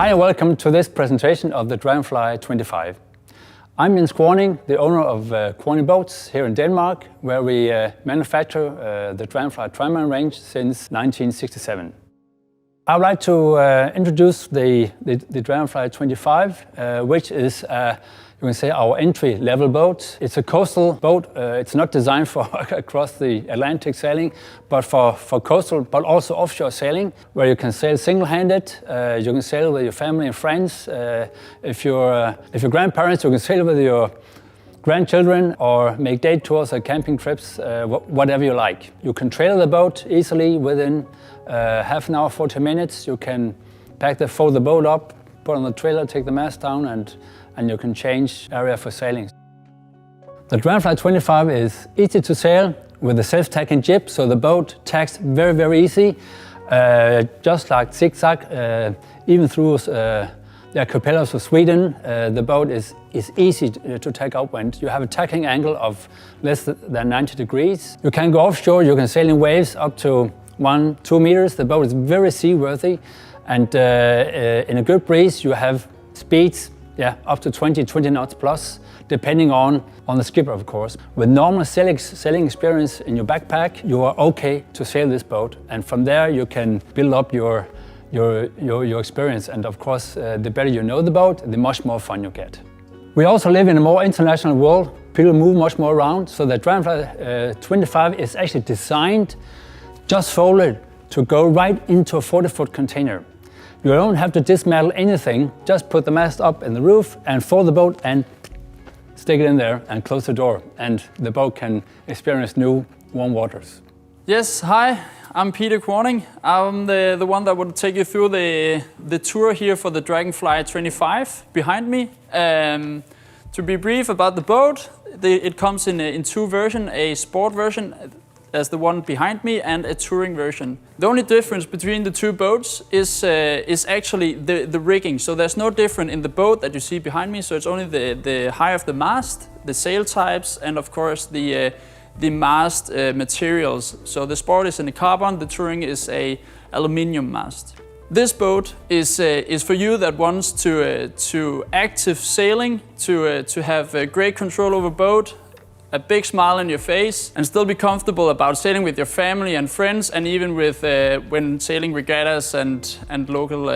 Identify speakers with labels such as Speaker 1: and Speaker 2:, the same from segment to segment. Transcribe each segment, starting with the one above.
Speaker 1: Hi and welcome to this presentation of the Dragonfly 25. I'm Jens Quorning, the owner of Quorning Boats here in Denmark, where we manufacture the Dragonfly trimaran range since 1967. I would like to introduce the Dragonfly 25, which is you can say our entry-level boat. It's a coastal boat. It's not designed for across the Atlantic sailing, but for coastal, but also offshore sailing, where you can sail single-handed. You can sail with your family and friends. If you're grandparents, you can sail with your grandchildren or make day tours or camping trips, whatever you like. You can trailer the boat easily within half an hour, 40 minutes. You can fold the boat up, put on the trailer, take the mast down, and you can change area for sailing. The Dragonfly 25 is easy to sail with a self-tacking jib, so the boat tacks very, very easy, just like zigzag, even through the archipelagos of Sweden. The boat is easy to tack upwind. You have a tacking angle of less than 90 degrees. You can go offshore, you can sail in waves up to 1-2 meters. The boat is very seaworthy, and in a good breeze you have speeds up to 20 knots plus, depending on the skipper, of course. With normal sailing experience in your backpack, you are okay to sail this boat, and from there you can build up your experience. And of course, the better you know the boat, the much more fun you get. We also live in a more international world. People move much more around, so the Dragonfly 25 is actually designed, just folded, to go right into a 40-foot container. You don't have to dismantle anything, just put the mast up in the roof and fold the boat and stick it in there and close the door, and the boat can experience new warm waters.
Speaker 2: Yes, hi, I'm Peter Quorning. I'm the one that will take you through the tour here for the Dragonfly 25 behind me. To be brief about the boat, it comes in two versions, a sport version as the one behind me and a touring version. The only difference between the two boats is actually the rigging. So there's no different in the boat that you see behind me. So it's only the height of the mast, the sail types, and of course the mast materials. So the sport is in a carbon, the touring is a aluminium mast. This boat is for you that wants to active sailing, to have great control over boat, a big smile on your face, and still be comfortable about sailing with your family and friends, and even with when sailing regattas and local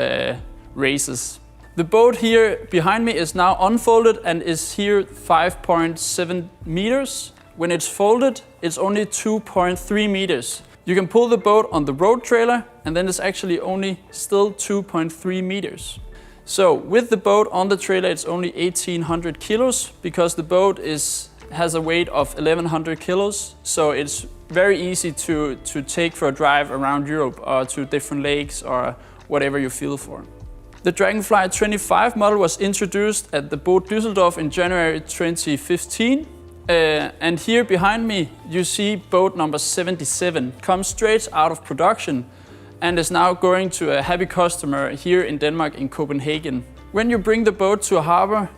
Speaker 2: races. The boat here behind me is now unfolded and is here 5.7 meters. When it's folded, it's only 2.3 meters. You can pull the boat on the road trailer, and then it's actually only still 2.3 meters. So with the boat on the trailer, it's only 1,800 kilos, because the boat has a weight of 1,100 kilos, so it's very easy to take for a drive around Europe or to different lakes or whatever you feel for. The Dragonfly 25 model was introduced at the Boat Düsseldorf in January 2015. And here behind me you see boat number 77. Comes straight out of production and is now going to a happy customer here in Denmark, in Copenhagen. When you bring the boat to a harbor,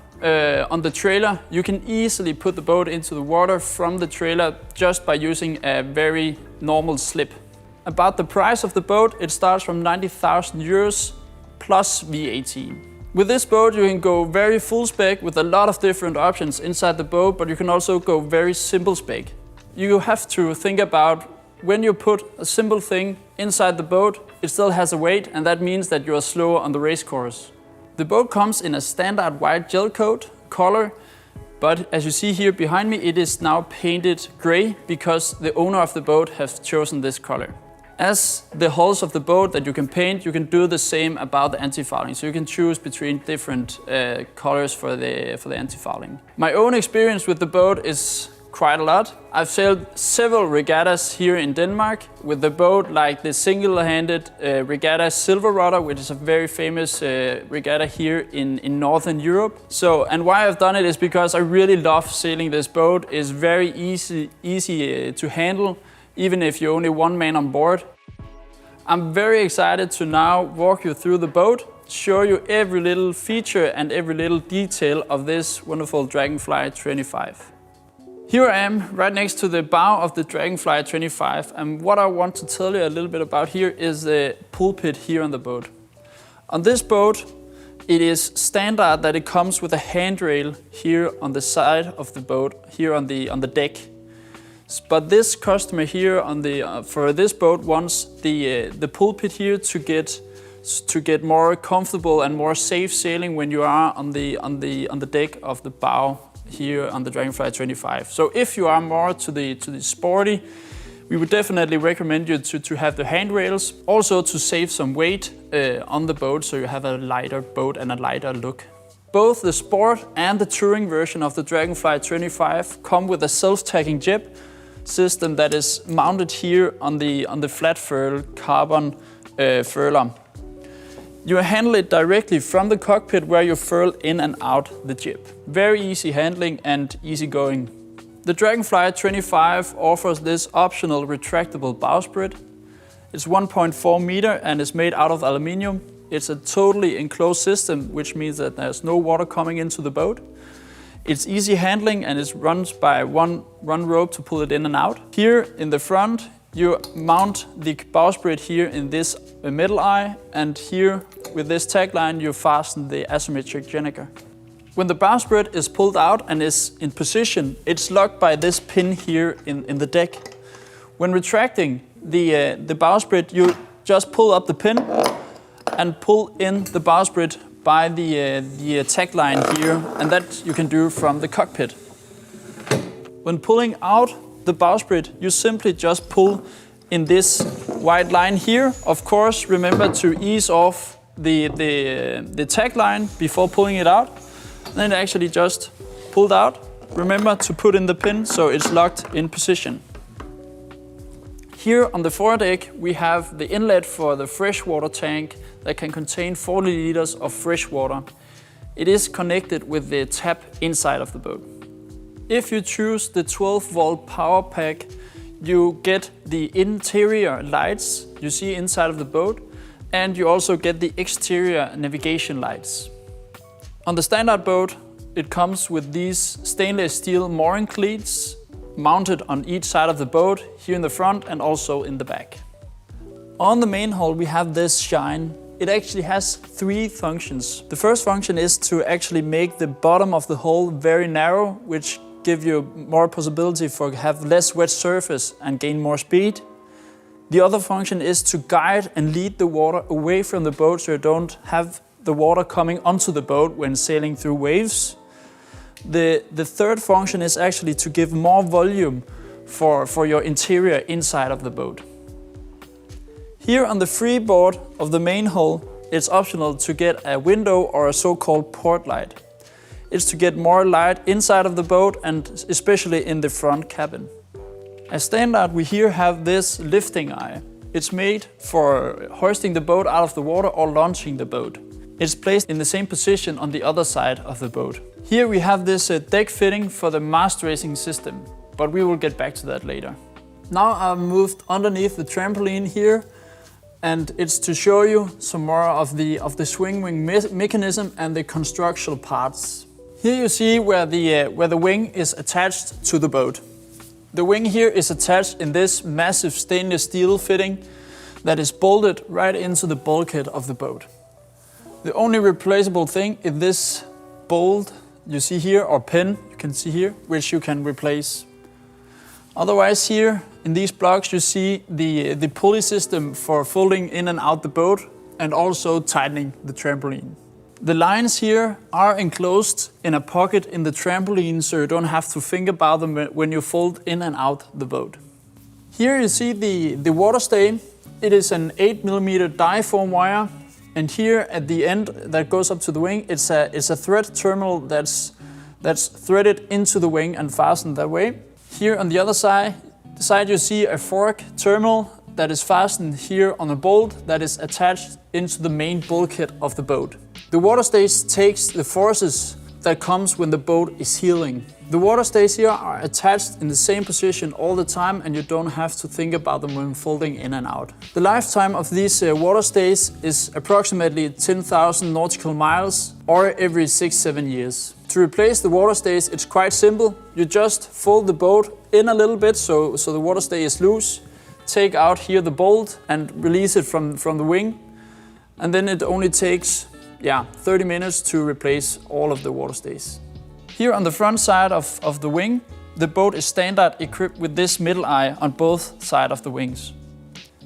Speaker 2: on the trailer, you can easily put the boat into the water from the trailer just by using a very normal slip. About the price of the boat, it starts from 90,000 euros plus VAT. With this boat you can go very full spec with a lot of different options inside the boat, but you can also go very simple spec. You have to think about when you put a simple thing inside the boat, it still has a weight, and that means that you are slower on the race course. The boat comes in a standard white gel coat color, but as you see here behind me, it is now painted gray because the owner of the boat has chosen this color. As the hulls of the boat that you can paint, you can do the same about the anti-fouling. So you can choose between different colors for the anti-fouling. My own experience with the boat is quite a lot. I've sailed several regattas here in Denmark with the boat, like the single-handed regatta Silver Rudder, which is a very famous regatta here in Northern Europe. And why I've done it is because I really love sailing this boat. It's very easy to handle, even if you're only one man on board. I'm very excited to now walk you through the boat, show you every little feature and every little detail of this wonderful Dragonfly 25. Here I am, right next to the bow of the Dragonfly 25, and what I want to tell you a little bit about here is the pulpit here on the boat. On this boat, it is standard that it comes with a handrail here on the side of the boat, here on the deck. But this customer here for this boat wants the pulpit here to get more comfortable and more safe sailing when you are on the deck of the bow here on the Dragonfly 25. So if you are more to the sporty, we would definitely recommend you to have the handrails, also to save some weight on the boat, so you have a lighter boat and a lighter look. Both the sport and the touring version of the Dragonfly 25 come with a self-tacking jib system that is mounted here on the flat furl carbon furler. You handle it directly from the cockpit where you furl in and out the jib. Very easy handling and easy going. The Dragonfly 25 offers this optional retractable bowsprit. It's 1.4 meter and is made out of aluminium. It's a totally enclosed system, which means that there's no water coming into the boat. It's easy handling and it runs by one rope to pull it in and out. Here in the front, you mount the bowsprit here in this metal eye, and here with this tagline you fasten the asymmetric gennaker. When the bowsprit is pulled out and is in position, it's locked by this pin here in the deck. When retracting the bowsprit, you just pull up the pin and pull in the bowsprit by the tagline here, and that you can do from the cockpit. When pulling out the bowsprit, you simply just pull in this white line here. Of course, remember to ease off the tagline before pulling it out. Then actually just pulled out. Remember to put in the pin so it's locked in position. Here on the foredeck we have the inlet for the freshwater tank that can contain 40 liters of fresh water. It is connected with the tap inside of the boat. If you choose the 12-volt power pack, you get the interior lights you see inside of the boat, and you also get the exterior navigation lights. On the standard boat, it comes with these stainless steel mooring cleats mounted on each side of the boat, here in the front and also in the back. On the main hull we have this shine. It actually has 3 functions. The first function is to actually make the bottom of the hull very narrow, which give you more possibility for have less wet surface and gain more speed. The other function is to guide and lead the water away from the boat so you don't have the water coming onto the boat when sailing through waves. The third function is actually to give more volume for your interior inside of the boat. Here on the freeboard of the main hull, it's optional to get a window or a so-called port light. It's to get more light inside of the boat and especially in the front cabin. As standard, we here have this lifting eye. It's made for hoisting the boat out of the water or launching the boat. It's placed in the same position on the other side of the boat. Here we have this deck fitting for the mast racing system, but we will get back to that later. Now I've moved underneath the trampoline here, and it's to show you some more of the swing wing mechanism and the constructional parts. Here you see where the wing is attached to the boat. The wing here is attached in this massive stainless steel fitting that is bolted right into the bulkhead of the boat. The only replaceable thing is this bolt you see here, or pin you can see here, which you can replace. Otherwise here in these blocks you see the pulley system for folding in and out the boat and also tightening the trampoline. The lines here are enclosed in a pocket in the trampoline so you don't have to think about them when you fold in and out the boat. Here you see the water stay. It is an 8mm diaphragm wire, and here at the end that goes up to the wing, it's a thread terminal that's threaded into the wing and fastened that way. Here on the other side you see a fork terminal that is fastened here on a bolt that is attached into the main bulkhead of the boat. The water stays takes the forces that comes when the boat is heeling. The water stays here are attached in the same position all the time, and you don't have to think about them when folding in and out. The lifetime of these water stays is approximately 10,000 nautical miles, or every 6-7 years. To replace the water stays, it's quite simple. You just fold the boat in a little bit so the water stay is loose. Take out here the bolt and release it from the wing. And then it only takes 30 minutes to replace all of the water stays. Here on the front side of the wing, the boat is standard equipped with this middle eye on both sides of the wings.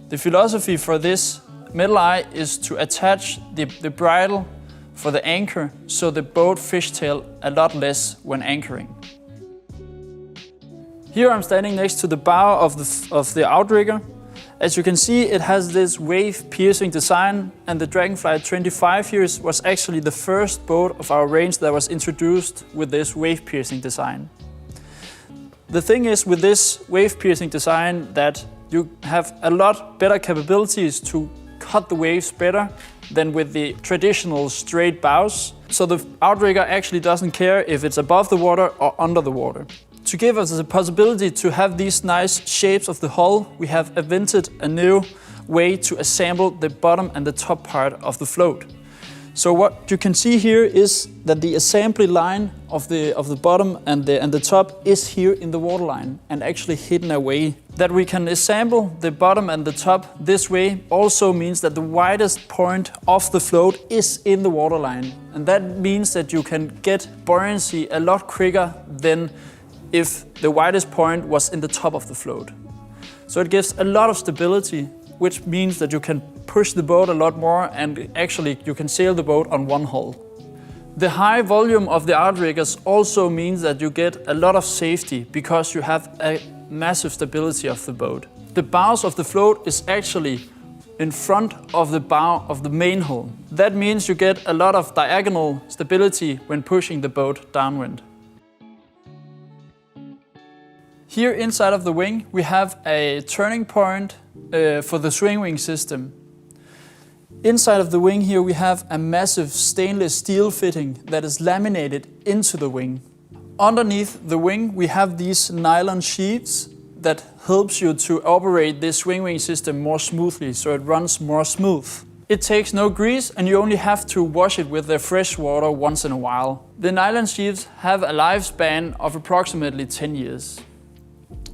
Speaker 2: The philosophy for this middle eye is to attach the bridle for the anchor so the boat fishtail a lot less when anchoring. Here I'm standing next to the bow of the outrigger. As you can see, it has this wave-piercing design, and the Dragonfly 25 here was actually the first boat of our range that was introduced with this wave-piercing design. The thing is with this wave-piercing design that you have a lot better capabilities to cut the waves better than with the traditional straight bows. So the outrigger actually doesn't care if it's above the water or under the water. To give us the possibility to have these nice shapes of the hull, we have invented a new way to assemble the bottom and the top part of the float. So what you can see here is that the assembly line of the bottom and the top is here in the waterline and actually hidden away. That we can assemble the bottom and the top this way also means that the widest point of the float is in the waterline. And that means that you can get buoyancy a lot quicker than if the widest point was in the top of the float. So it gives a lot of stability, which means that you can push the boat a lot more and actually you can sail the boat on one hull. The high volume of the outriggers also means that you get a lot of safety because you have a massive stability of the boat. The bows of the float is actually in front of the bow of the main hull. That means you get a lot of diagonal stability when pushing the boat downwind. Here inside of the wing we have a turning point for the swing wing system. Inside of the wing here we have a massive stainless steel fitting that is laminated into the wing. Underneath the wing we have these nylon sheets that helps you to operate this swing wing system more smoothly, so it runs more smooth. It takes no grease and you only have to wash it with the fresh water once in a while. The nylon sheets have a lifespan of approximately 10 years.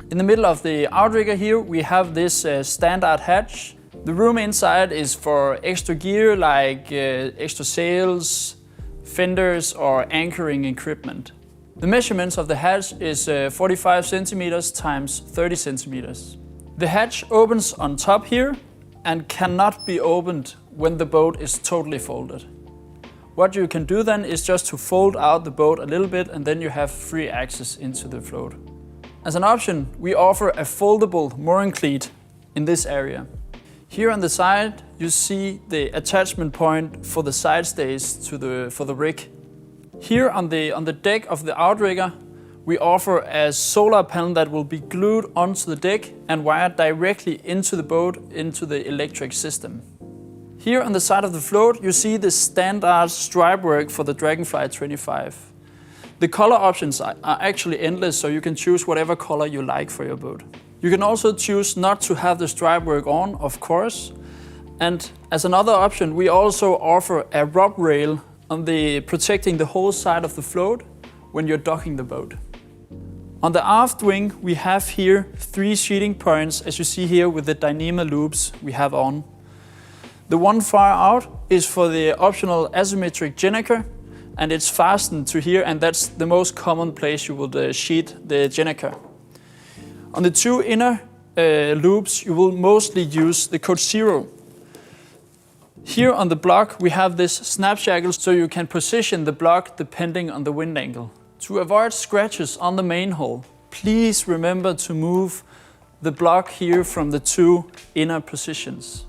Speaker 2: In the middle of the outrigger here we have this standard hatch. The room inside is for extra gear like extra sails, fenders or anchoring equipment. The measurements of the hatch is 45 centimeters times 30 centimeters. The hatch opens on top here and cannot be opened when the boat is totally folded. What you can do then is just to fold out the boat a little bit and then you have free access into the float. As an option, we offer a foldable mooring cleat in this area. Here on the side, you see the attachment point for the side stays for the rig. Here on the deck of the outrigger, we offer a solar panel that will be glued onto the deck and wired directly into the boat, into the electric system. Here on the side of the float, you see the standard stripe work for the Dragonfly 25. The color options are actually endless, so you can choose whatever color you like for your boat. You can also choose not to have the stripe work on, of course. And as another option, we also offer a rope rail protecting the whole side of the float when you're docking the boat. On the aft wing, we have here 3 sheeting points, as you see here with the Dyneema loops we have on. The one far out is for the optional asymmetric gennaker, and it's fastened to here, and that's the most common place you would sheet the gennaker. On the 2 inner loops, you will mostly use the code 0. Here on the block, we have this snap shackle, so you can position the block depending on the wind angle. To avoid scratches on the main hull, please remember to move the block here from the 2 inner positions.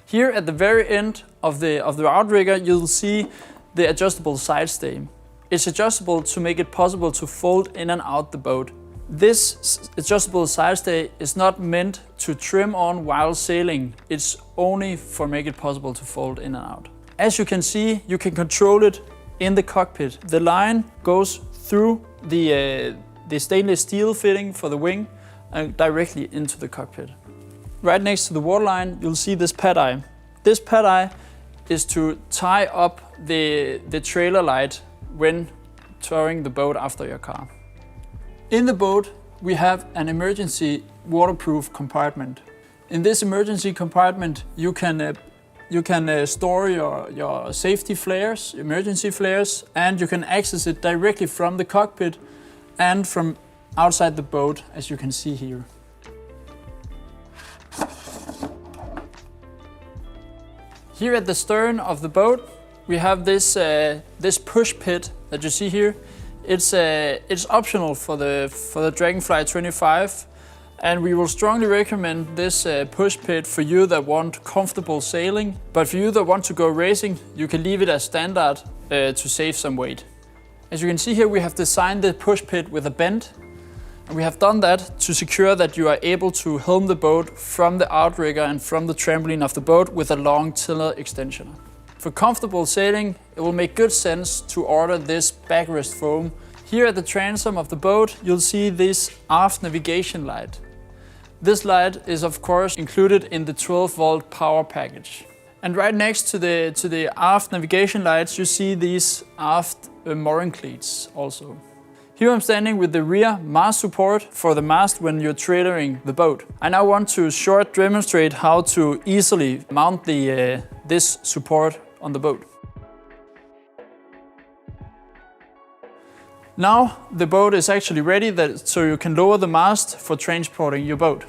Speaker 2: Here at the very end of the outrigger, you'll see the adjustable side stay. It's adjustable to make it possible to fold in and out the boat. This adjustable side stay is not meant to trim on while sailing. It's only for make it possible to fold in and out. As you can see, you can control it in the cockpit. The line goes through the stainless steel fitting for the wing and directly into the cockpit. Right next to the waterline, you'll see this pad eye. This pad eye is to tie up the trailer light when towing the boat after your car. In the boat, we have an emergency waterproof compartment. In this emergency compartment, you can you can store your safety flares, emergency flares, and you can access it directly from the cockpit and from outside the boat, as you can see here. Here at the stern of the boat, we have this push pit that you see here. It's optional for the Dragonfly 25, and we will strongly recommend this push pit for you that want comfortable sailing. But for you that want to go racing, you can leave it as standard to save some weight. As you can see here, we have designed the push pit with a bend. And we have done that to secure that you are able to helm the boat from the outrigger and from the trampoline of the boat with a long tiller extension. For comfortable sailing, it will make good sense to order this backrest foam. Here at the transom of the boat, you'll see this aft navigation light. This light is of course included in the 12-volt power package. And right next to the aft navigation lights, you see these aft mooring cleats also. Here I'm standing with the rear mast support for the mast when you're trailering the boat. I now want to short demonstrate how to easily mount this support on the boat. Now the boat is actually ready, so you can lower the mast for transporting your boat.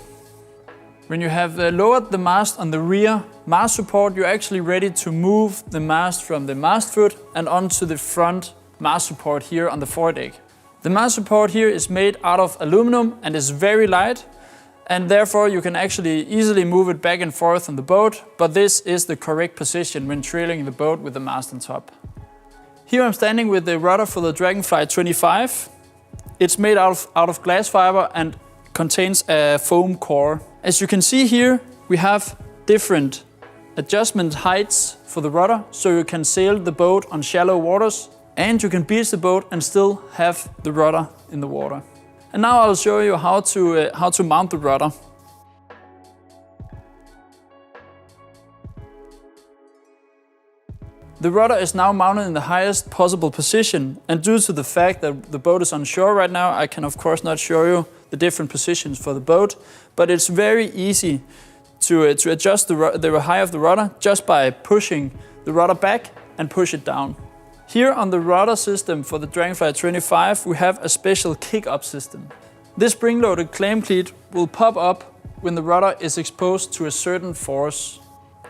Speaker 2: When you have lowered the mast on the rear mast support, you're actually ready to move the mast from the mast foot and onto the front mast support here on the foredeck. The mast support here is made out of aluminum and is very light, and therefore you can actually easily move it back and forth on the boat, but this is the correct position when trailing the boat with the mast on top. Here I'm standing with the rudder for the Dragonfly 25. It's made out of glass fiber and contains a foam core. As you can see here, we have different adjustment heights for the rudder, so you can sail the boat on shallow waters, and you can beach the boat and still have the rudder in the water. And now I'll show you how to mount the rudder. The rudder is now mounted in the highest possible position, and due to the fact that the boat is on shore right now, I can of course not show you the different positions for the boat, but it's very easy to adjust the height of the rudder just by pushing the rudder back and push it down. Here on the rudder system for the Dragonfly 25, we have a special kick-up system. This spring-loaded clam cleat will pop up when the rudder is exposed to a certain force.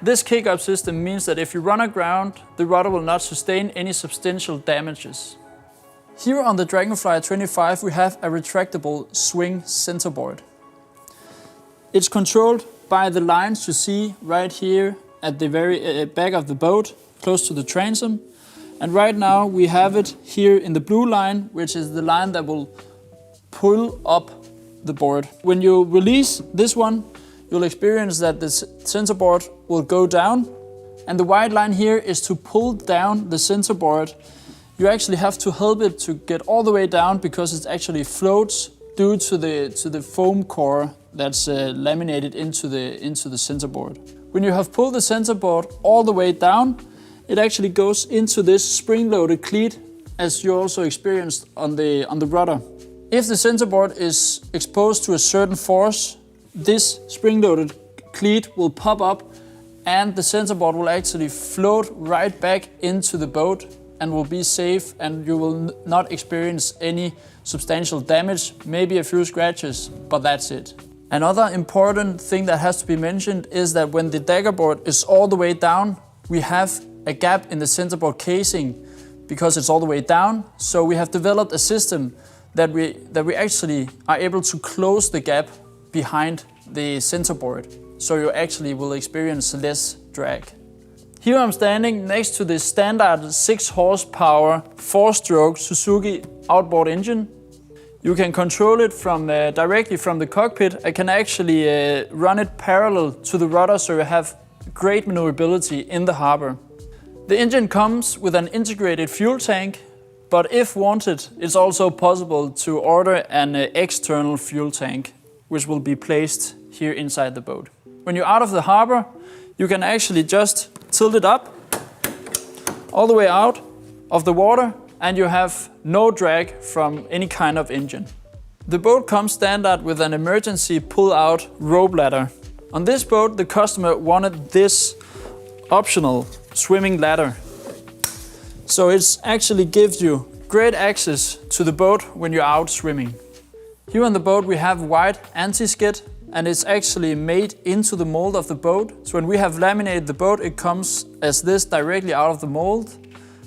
Speaker 2: This kick-up system means that if you run aground, the rudder will not sustain any substantial damages. Here on the Dragonfly 25, we have a retractable swing centerboard. It's controlled by the lines you see right here at the very back of the boat, close to the transom. And right now we have it here in the blue line, which is the line that will pull up the board. When you release this one, you'll experience that the centerboard will go down. And the white line here is to pull down the centerboard. You actually have to help it to get all the way down because it actually floats due to the foam core that's laminated into the centerboard. When you have pulled the centerboard all the way down, it actually goes into this spring-loaded cleat, as you also experienced on the rudder. If the centerboard is exposed to a certain force, this spring-loaded cleat will pop up and the centerboard will actually float right back into the boat and will be safe, and you will not experience any substantial damage, maybe a few scratches, but that's it. Another important thing that has to be mentioned is that when the daggerboard is all the way down, we have a gap in the centerboard casing because it's all the way down. So we have developed a system that we actually are able to close the gap behind the centerboard, so you actually will experience less drag. Here I'm standing next to the standard 6 horsepower 4-stroke Suzuki outboard engine. You can control it from directly from the cockpit. I can actually run it parallel to the rudder, so you have great maneuverability in the harbor. The engine comes with an integrated fuel tank, but if wanted, it's also possible to order an external fuel tank, which will be placed here inside the boat. When you're out of the harbor, you can actually just tilt it up all the way out of the water, and you have no drag from any kind of engine. The boat comes standard with an emergency pull-out rope ladder. On this boat, the customer wanted this optional swimming ladder. So it actually gives you great access to the boat when you're out swimming. Here on the boat we have white anti-skid, and it's actually made into the mold of the boat. So when we have laminated the boat, it comes as this directly out of the mold.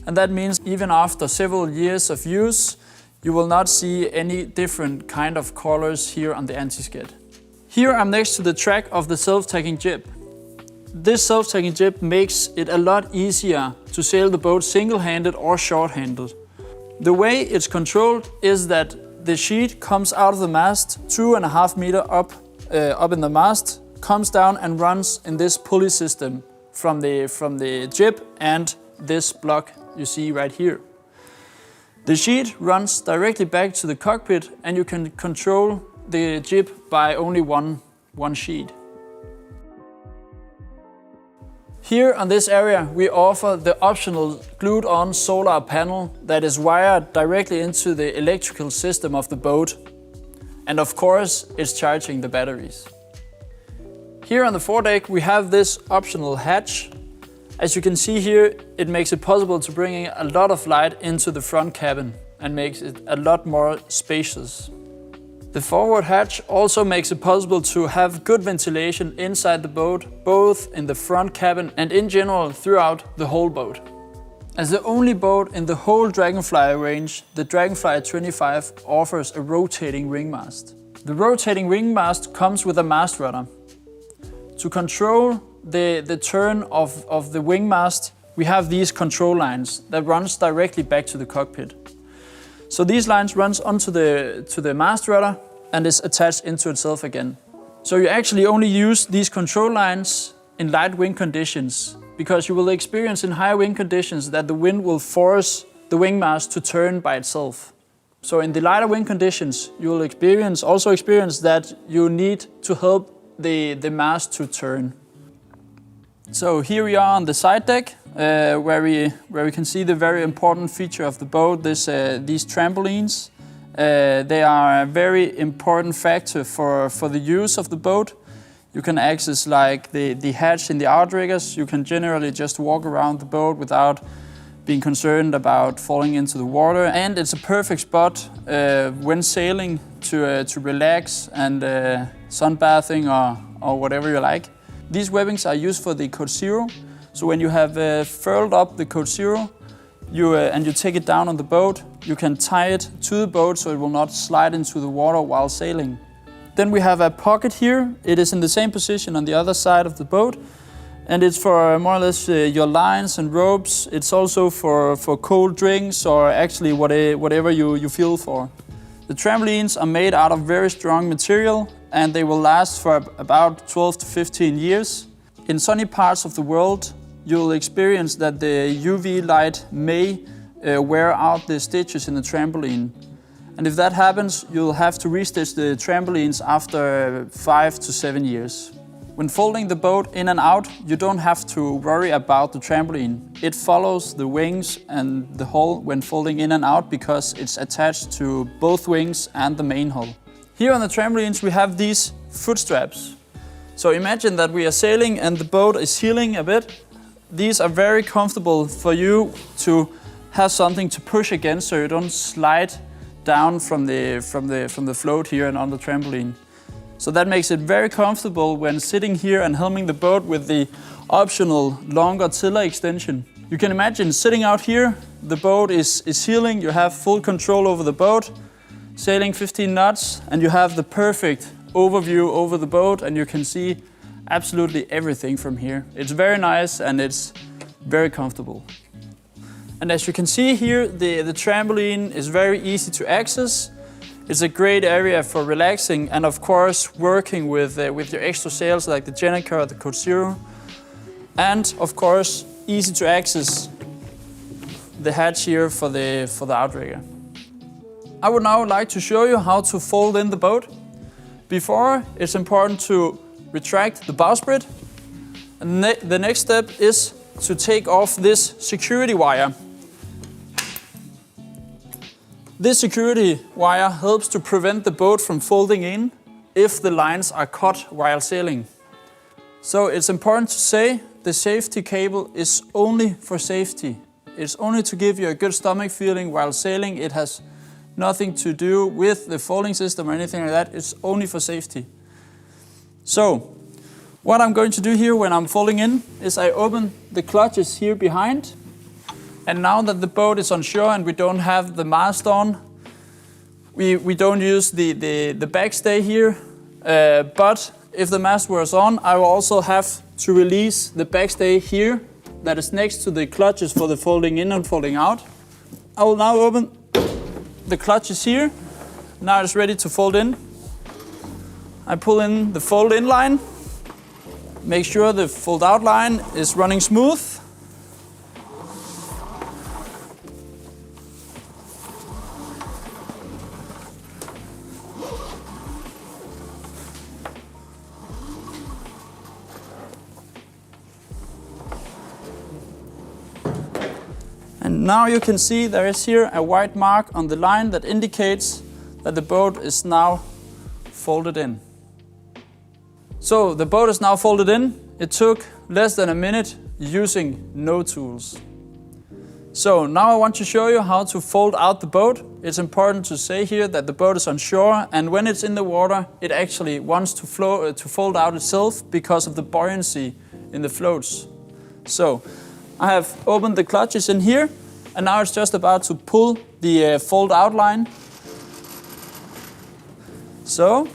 Speaker 2: And that means even after several years of use, you will not see any different kind of colors here on the anti-skid. Here I'm next to the track of the self-tacking jib. This self-tacking jib makes it a lot easier to sail the boat single-handed or short-handed. The way it's controlled is that the sheet comes out of the mast 2.5 meters up in the mast, comes down and runs in this pulley system from the jib and this block you see right here. The sheet runs directly back to the cockpit, and you can control the jib by only one sheet. Here on this area we offer the optional glued-on solar panel that is wired directly into the electrical system of the boat. And of course it's charging the batteries. Here on the foredeck we have this optional hatch. As you can see here, it makes it possible to bring in a lot of light into the front cabin and makes it a lot more spacious. The forward hatch also makes it possible to have good ventilation inside the boat, both in the front cabin and in general throughout the whole boat. As the only boat in the whole Dragonfly range, the Dragonfly 25 offers a rotating ring mast. The rotating ring mast comes with a mast rudder. To control the turn of the wing mast, we have these control lines that runs directly back to the cockpit. So these lines runs onto the mast rudder and is attached into itself again. So you actually only use these control lines in light wind conditions, because you will experience in high wind conditions that the wind will force the wing mast to turn by itself. So in the lighter wind conditions, you will also experience that you need to help the mast to turn. So here we are on the side deck, where we can see the very important feature of the boat, these trampolines. They are a very important factor for the use of the boat. You can access like the hatch in the outriggers. You can generally just walk around the boat without being concerned about falling into the water. And it's a perfect spot when sailing to relax and sunbathing or whatever you like. These webbings are used for the Code Zero. So when you have furled up the Code Zero and you take it down on the boat, you can tie it to the boat so it will not slide into the water while sailing. Then we have a pocket here. It is in the same position on the other side of the boat, and it's for more or less your lines and ropes. It's also for cold drinks or actually whatever you feel for. The trampolines are made out of very strong material, and they will last for about 12 to 15 years. In sunny parts of the world, you'll experience that the UV light may wear out the stitches in the trampoline. And if that happens, you'll have to restitch the trampolines after 5 to 7 years. When folding the boat in and out, you don't have to worry about the trampoline. It follows the wings and the hull when folding in and out because it's attached to both wings and the main hull. Here on the trampolines we have these foot straps. So imagine that we are sailing and the boat is heeling a bit. These are very comfortable for you to have something to push against so you don't slide down from the float here and on the trampoline. So that makes it very comfortable when sitting here and helming the boat with the optional longer tiller extension. You can imagine sitting out here, the boat is heeling, you have full control over the boat, sailing 15 knots, and you have the perfect overview over the boat and you can see absolutely everything from here. It's very nice and it's very comfortable. And as you can see here, the trampoline is very easy to access. It's a great area for relaxing and of course working with your extra sails like the Jenica or the Code Zero. And of course easy to access the hatch here for the outrigger. I would now like to show you how to fold in the boat. Before, it's important to retract the bowsprit. And the next step is to take off this security wire. This security wire helps to prevent the boat from folding in if the lines are cut while sailing. So it's important to say the safety cable is only for safety. It's only to give you a good stomach feeling while sailing. It has nothing to do with the folding system or anything like that. It's only for safety. So, what I'm going to do here when I'm folding in is I open the clutches here behind. And now that the boat is on shore and we don't have the mast on, we don't use the backstay here. But if the mast was on, I will also have to release the backstay here that is next to the clutches for the folding in and folding out. I will now open the clutches here. Now it's ready to fold in. I pull in the fold in line. Make sure the fold out line is running smooth. And now you can see there is here a white mark on the line that indicates that the boat is now folded in. So the boat is now folded in. It took less than a minute using no tools. So now I want to show you how to fold out the boat. It's important to say here that the boat is on shore, and when it's in the water, it actually wants to fold out itself because of the buoyancy in the floats. So I have opened the clutches in here, and now it's just about to pull the fold out line. So,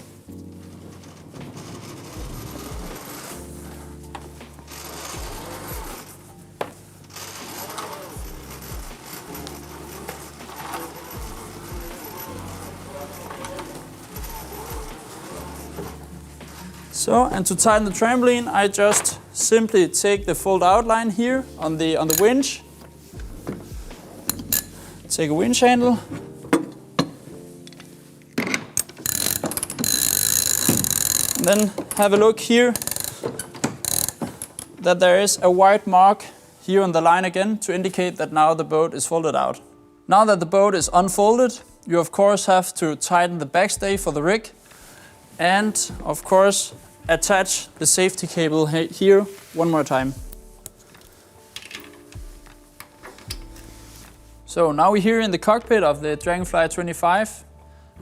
Speaker 2: and to tighten the trampoline, I just simply take the fold out line here on the winch. Take a winch handle. And then have a look here that there is a white mark here on the line again to indicate that now the boat is folded out. Now that the boat is unfolded, you of course have to tighten the backstay for the rig and of course attach the safety cable here one more time. So now we're here in the cockpit of the Dragonfly 25,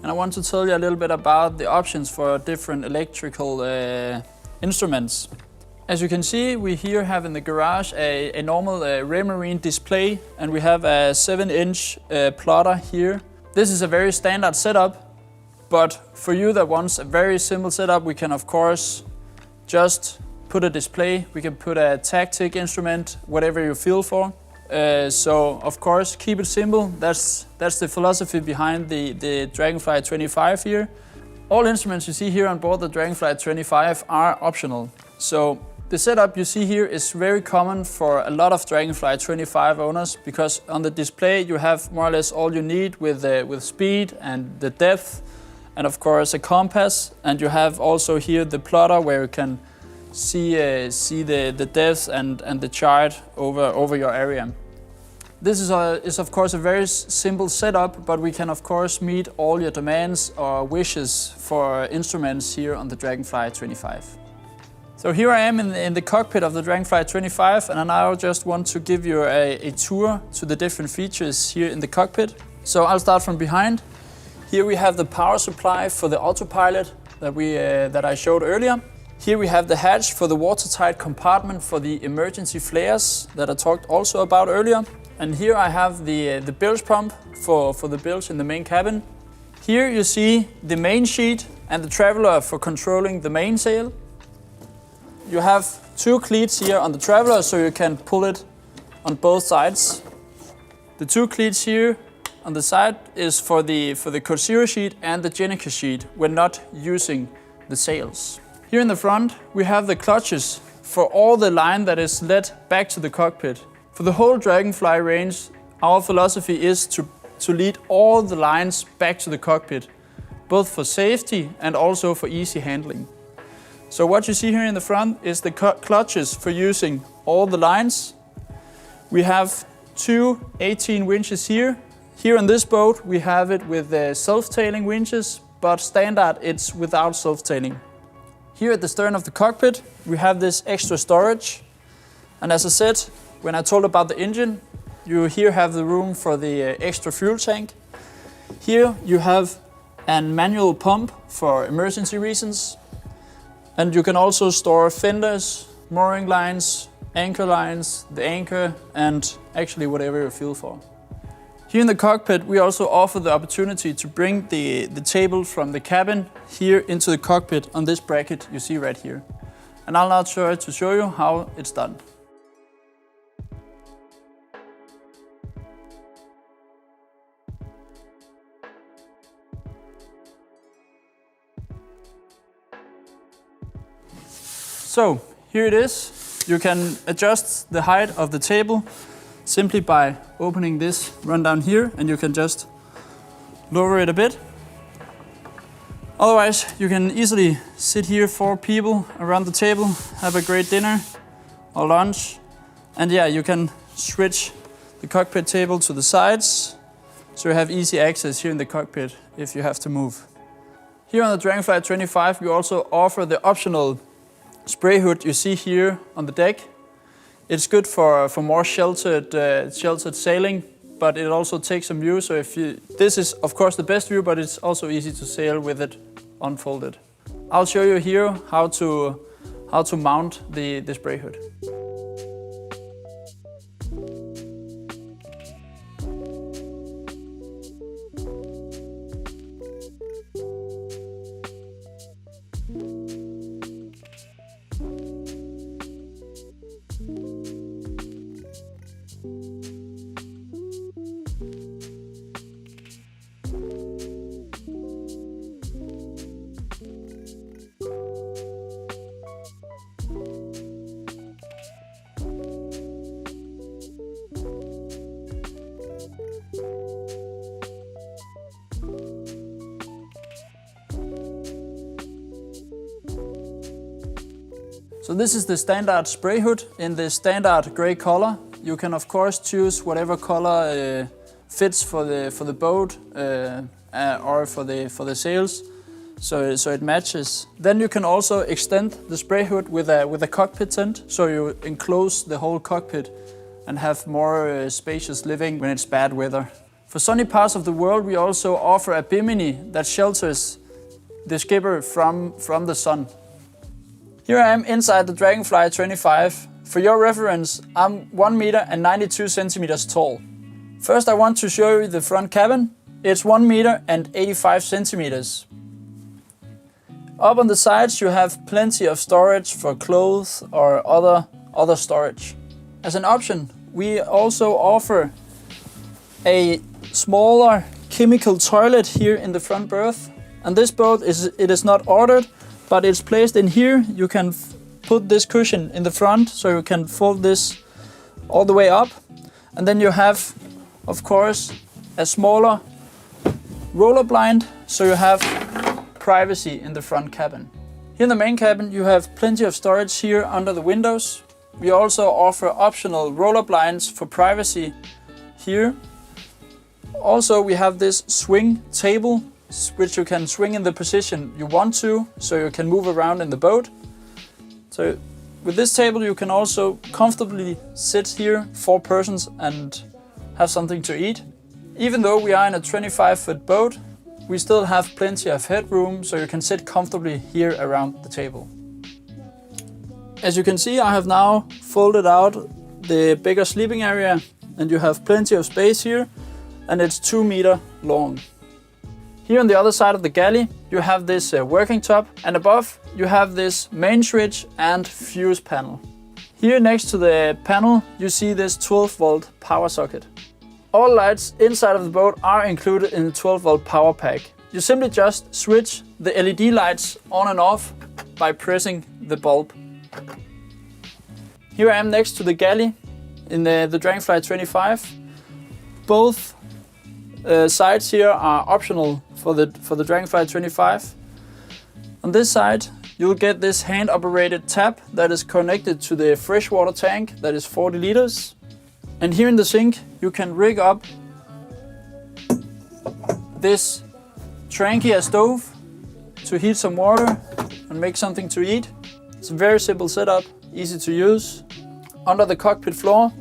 Speaker 2: and I want to tell you a little bit about the options for different electrical instruments. As you can see, we here have in the garage a normal Raymarine display, and we have a 7-inch plotter here. This is a very standard setup. But for you that wants a very simple setup, we can of course just put a display. We can put a tactic instrument, whatever you feel for. So of course keep it simple. That's the philosophy behind the Dragonfly 25 here. All instruments you see here on board the Dragonfly 25 are optional. So the setup you see here is very common for a lot of Dragonfly 25 owners, because on the display you have more or less all you need with speed and the depth, and of course a compass, and you have also here the plotter where you can see the depth and the chart over your area. This is of course a very simple setup, but we can of course meet all your demands or wishes for instruments here on the Dragonfly 25. So here I am in the cockpit of the Dragonfly 25, and I now just want to give you a tour to the different features here in the cockpit. So I'll start from behind. Here we have the power supply for the autopilot that I showed earlier. Here we have the hatch for the watertight compartment for the emergency flares that I talked also about earlier. And here I have the bilge pump for the bilge in the main cabin. Here you see the main sheet and the traveler for controlling the mainsail. You have two cleats here on the traveler, so you can pull it on both sides. The two cleats here on the side is for the Code Zero sheet and the Jenica sheet when not using the sails. Here in the front we have the clutches for all the line that is led back to the cockpit. For the whole Dragonfly range, our philosophy is to lead all the lines back to the cockpit, both for safety and also for easy handling. So what you see here in the front is the clutches for using all the lines. We have two 18 winches here. Here on this boat we have it with self-tailing winches, but standard it's without self-tailing. Here at the stern of the cockpit we have this extra storage. And as I said, when I told about the engine, you here have the room for the extra fuel tank. Here you have a manual pump for emergency reasons. And you can also store fenders, mooring lines, anchor lines, the anchor, and actually whatever you feel for. Here in the cockpit, we also offer the opportunity to bring the table from the cabin here into the cockpit on this bracket you see right here. And I'll now try to show you how it's done. So here it is. You can adjust the height of the table simply by opening this run down here, and you can just lower it a bit. Otherwise, you can easily sit here 4 people around the table, have a great dinner or lunch. And yeah, you can switch the cockpit table to the sides, so you have easy access here in the cockpit if you have to move. Here on the Dragonfly 25, we also offer the optional spray hood you see here on the deck. It's good for more sheltered sailing, but it also takes some view. So this is of course the best view, but it's also easy to sail with it unfolded. I'll show you here how to mount the spray hood. So this is the standard spray hood in the standard gray color. You can of course choose whatever color fits for the boat or for the sails, so it matches. Then you can also extend the spray hood with a cockpit tent, so you enclose the whole cockpit and have more spacious living when it's bad weather. For sunny parts of the world, we also offer a bimini that shelters the skipper from the sun. Here I am inside the Dragonfly 25. For your reference, I'm 1 meter and 92 centimeters tall. First I want to show you the front cabin. It's 1 meter and 85 centimeters. Up on the sides you have plenty of storage for clothes or other storage. As an option, we also offer a smaller chemical toilet here in the front berth. And this boat is not ordered, but it's placed in here. You can put this cushion in the front, so you can fold this all the way up. And then you have, of course, a smaller roller blind, so you have privacy in the front cabin. Here in the main cabin, you have plenty of storage here under the windows. We also offer optional roller blinds for privacy here. Also, we have this swing table, which you can swing in the position you want to, so you can move around in the boat. So with this table you can also comfortably sit here, 4 persons, and have something to eat. Even though we are in a 25-foot boat, we still have plenty of headroom, so you can sit comfortably here around the table. As you can see, I have now folded out the bigger sleeping area, and you have plenty of space here, and it's 2 meters long. Here on the other side of the galley, you have this working top, and above you have this main switch and fuse panel. Here next to the panel, you see this 12-volt power socket. All lights inside of the boat are included in the 12-volt power pack. You simply just switch the LED lights on and off by pressing the bulb. Here I am next to the galley in the Dragonfly 25. Both sides here are optional for the Dragonfly 25. On this side, you'll get this hand-operated tap that is connected to the freshwater tank that is 40 liters. And here in the sink, you can rig up this Trangia stove to heat some water and make something to eat. It's a very simple setup, easy to use. under the cockpit floor,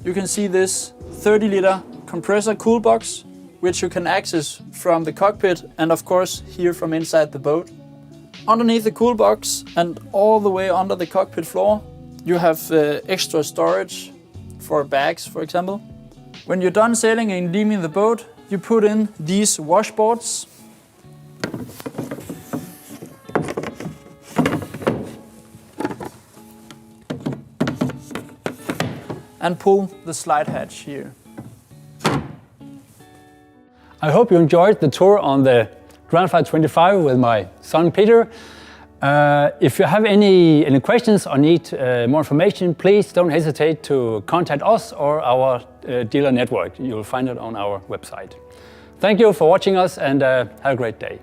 Speaker 2: you can see this 30-liter compressor cool box, which you can access from the cockpit and of course here from inside the boat. Underneath the cool box and all the way under the cockpit floor, you have extra storage for bags, for example. When you're done sailing and leaving the boat, you put in these washboards. And pull the slide hatch here.
Speaker 1: I hope you enjoyed the tour on the Dragonfly 25 with my son Peter. If you have any questions or need more information, please don't hesitate to contact us or our dealer network. You'll find it on our website. Thank you for watching us and have a great day.